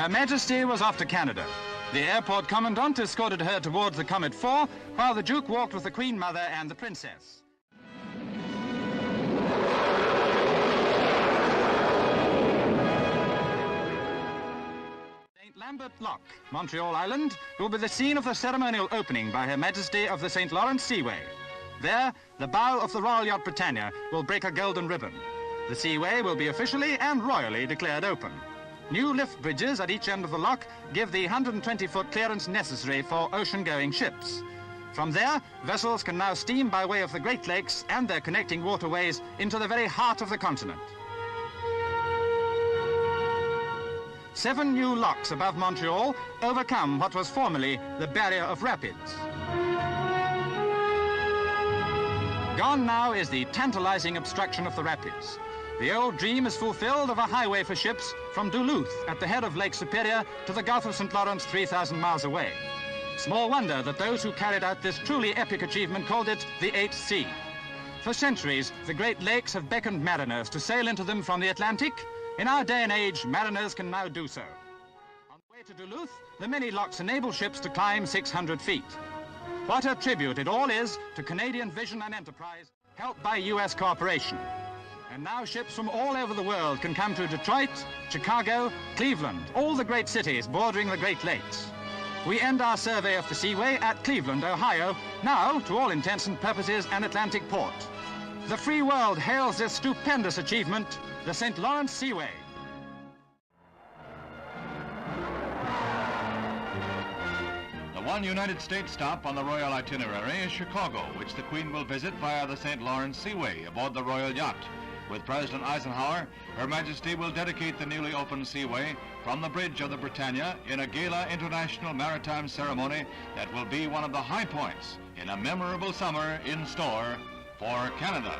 Her Majesty was off to Canada. The airport commandant escorted her towards the Comet 4, while the Duke walked with the Queen Mother and the Princess. St. Lambert Lock, Montreal Island, will be the scene of the ceremonial opening by Her Majesty of the St. Lawrence Seaway. There, the bow of the Royal Yacht Britannia will break a golden ribbon. The seaway will be officially and royally declared open. New lift bridges at each end of the lock give the 120-foot clearance necessary for ocean-going ships. From there, vessels can now steam by way of the Great Lakes and their connecting waterways into the very heart of the continent. 7 new locks above Montreal overcome what was formerly the barrier of rapids. Gone now is the tantalizing obstruction of the rapids. The old dream is fulfilled of a highway for ships from Duluth at the head of Lake Superior to the Gulf of St. Lawrence 3,000 miles away. Small wonder that those who carried out this truly epic achievement called it the 8th Sea. For centuries, the Great Lakes have beckoned mariners to sail into them from the Atlantic. In our day and age, mariners can now do so. On the way to Duluth, the many locks enable ships to climb 600 feet. What a tribute it all is to Canadian vision and enterprise, helped by U.S. cooperation. And now ships from all over the world can come to Detroit, Chicago, Cleveland, all the great cities bordering the Great Lakes. We end our survey of the seaway at Cleveland, Ohio, now, to all intents and purposes, an Atlantic port. The free world hails this stupendous achievement, the St. Lawrence Seaway. The one United States stop on the royal itinerary is Chicago, which the Queen will visit via the St. Lawrence Seaway aboard the royal yacht. With President Eisenhower, Her Majesty will dedicate the newly opened seaway from the bridge of the Britannia in a gala international maritime ceremony that will be one of the high points in a memorable summer in store for Canada.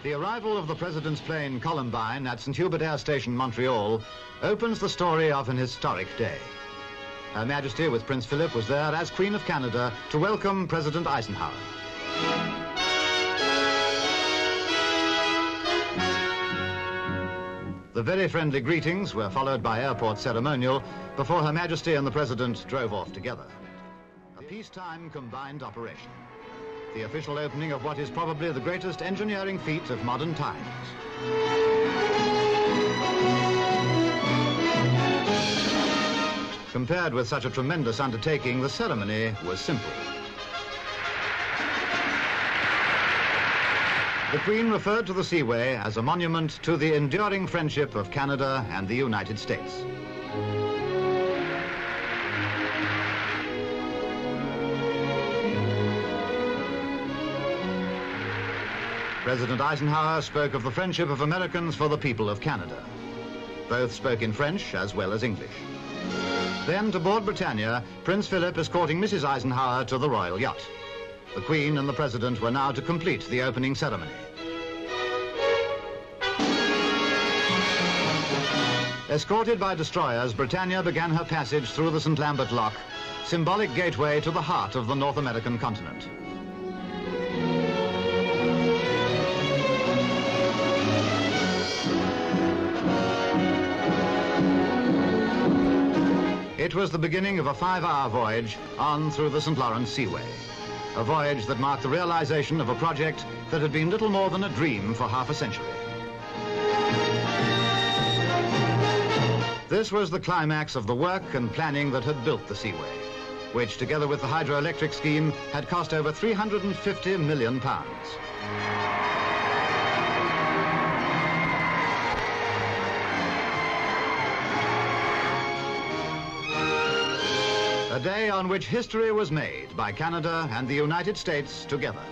The arrival of the President's plane Columbine at St. Hubert Air Station, Montreal, opens the story of an historic day. Her Majesty with Prince Philip was there as Queen of Canada to welcome President Eisenhower. The very friendly greetings were followed by airport ceremonial before Her Majesty and the President drove off together. A peacetime combined operation. The official opening of what is probably the greatest engineering feat of modern times. Compared with such a tremendous undertaking, the ceremony was simple. The Queen referred to the Seaway as a monument to the enduring friendship of Canada and the United States. President Eisenhower spoke of the friendship of Americans for the people of Canada. Both spoke in French as well as English. Then, to board Britannia, Prince Philip escorting Mrs. Eisenhower to the royal yacht. The Queen and the President were now to complete the opening ceremony. Escorted by destroyers, Britannia began her passage through the St. Lambert Lock, symbolic gateway to the heart of the North American continent. It was the beginning of a 5-hour voyage on through the St. Lawrence Seaway. A voyage that marked the realization of a project that had been little more than a dream for half a century. This was the climax of the work and planning that had built the Seaway, which, together with the hydroelectric scheme, had cost over £350 million. A day on which history was made by Canada and the United States together.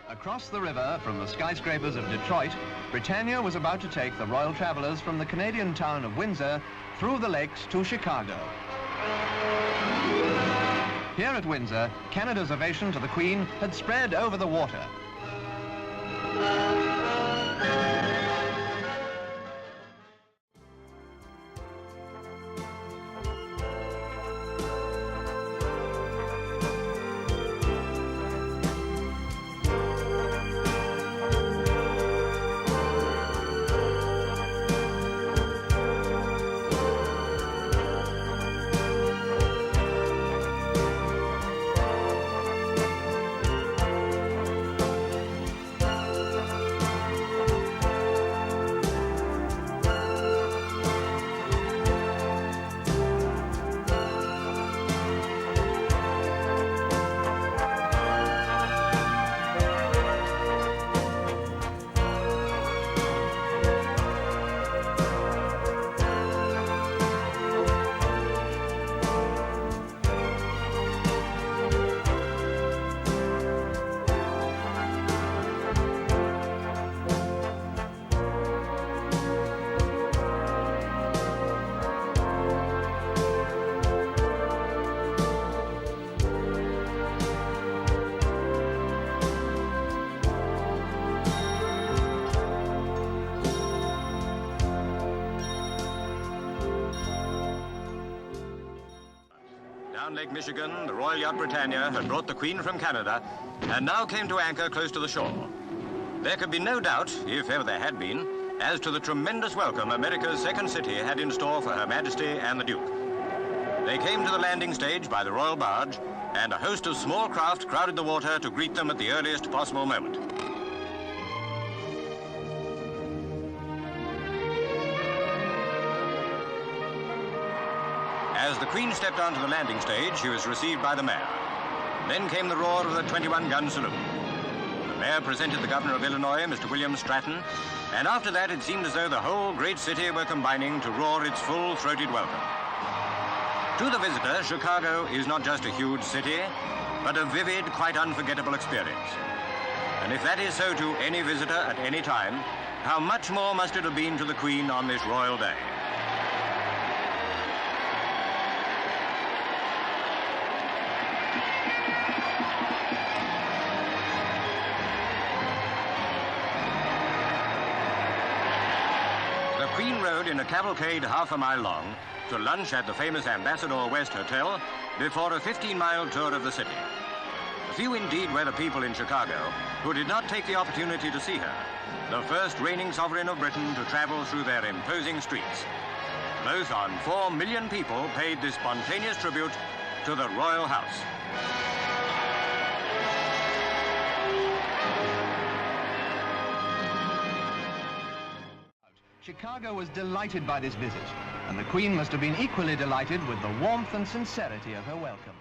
Across the river from the skyscrapers of Detroit Britannia was about to take the royal travellers from the Canadian town of Windsor through the lakes to Chicago. Here at Windsor, Canada's ovation to the Queen had spread over the water. Down Lake Michigan, the Royal Yacht Britannia had brought the Queen from Canada and now came to anchor close to the shore. There could be no doubt, if ever there had been, as to the tremendous welcome America's second city had in store for Her Majesty and the Duke. They came to the landing stage by the royal barge, and a host of small craft crowded the water to greet them at the earliest possible moment. As the Queen stepped onto the landing stage, she was received by the mayor. Then came the roar of the 21-gun salute. The mayor presented the governor of Illinois, Mr. William Stratton, and after that it seemed as though the whole great city were combining to roar its full-throated welcome. To the visitor, Chicago is not just a huge city, but a vivid, quite unforgettable experience. And if that is so to any visitor at any time, how much more must it have been to the Queen on this royal day? The Queen rode in a cavalcade half a mile long to lunch at the famous Ambassador West Hotel before a 15-mile tour of the city. Few indeed were the people in Chicago who did not take the opportunity to see her, the first reigning sovereign of Britain to travel through their imposing streets. Close on 4 million people paid this spontaneous tribute to the royal house. Chicago was delighted by this visit, and the Queen must have been equally delighted with the warmth and sincerity of her welcome.